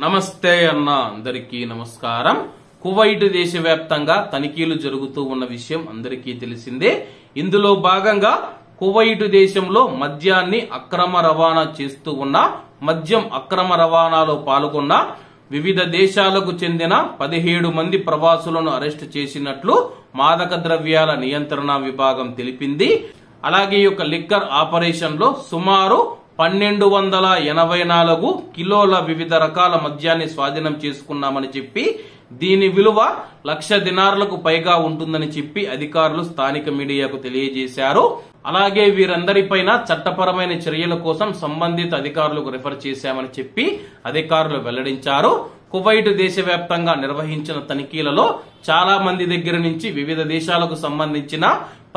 నమస్తే అన్న అందరికీ నమస్కారం. కువైట్ దేశవ్యాప్తంగా తనిఖీలు జరుగుతూ ఉన్న విషయం అందరికీ తెలిసిందే. ఇందులో భాగంగా కువైట్ దేశంలో మద్యాన్ని అక్రమ రవాణా చేస్తూ ఉన్న మద్యం అక్రమ రవాణాలో పాల్గొన్న వివిధ దేశాలకు చెందిన 17 మంది ప్రవాసులను అరెస్టు చేసినట్లు మాదక ద్రవ్యాల నియంత్రణ విభాగం తెలిపింది. అలాగే ఈ లిక్కర్ ఆపరేషన్ లో సుమారు 1284 కిలోల వివిధ రకాల మద్యాన్ని స్వాధీనం చేసుకున్నామని చెప్పి, దీని విలువ 1,00,000 దినార్లకు పైగా ఉంటుందని చెప్పి అధికారులు స్థానిక మీడియాకు తెలియజేశారు. అలాగే వీరందరిపైన చట్టపరమైన చర్యల కోసం సంబంధిత అధికారులకు రిఫర్ చేశామని చెప్పి అధికారులు వెల్లడించారు. కువైట్ దేశవ్యాప్తంగా నిర్వహించిన తనిఖీలలో చాలా మంది దగ్గర నుంచి వివిధ దేశాలకు సంబంధించిన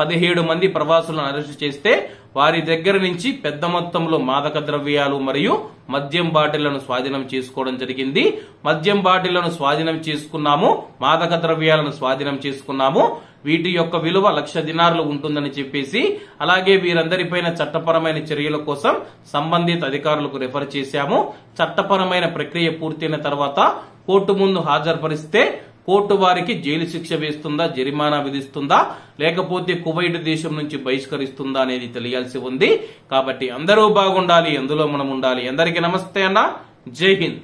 17 మంది ప్రవాసులను అరెస్టు చేస్తే వారి దగ్గర నుంచి పెద్ద మొత్తంలో మాదక ద్రవ్యాలు మరియు మద్యం బాటిళ్లను స్వాధీనం చేసుకోవడం జరిగింది. మద్యం బాటిళ్లను స్వాధీనం చేసుకున్నాము, మాదక ద్రవ్యాలను స్వాధీనం చేసుకున్నాము. వీటి యొక్క విలువ 1,00,000 దినార్లు ఉంటుందని చెప్పేసి, అలాగే వీరందరిపైన చట్టపరమైన చర్యల కోసం సంబంధిత అధికారులకు రిఫర్ చేశాము. చట్టపరమైన ప్రక్రియ పూర్తయిన తర్వాత కోర్టు ముందు హాజరుపరిస్తే కోర్టు వారికి జైలు శిక్ష వేస్తుందా, జరిమానా విధిస్తుందా, లేకపోతే కువైట్ దేశం నుంచి బహిష్కరిస్తుందా అనేది తెలియాల్సి ఉంది. కాబట్టి అందరూ బాగుండాలి, అందులో మనం ఉండాలి. అందరికీ నమస్తే అన్న, జై హింద్.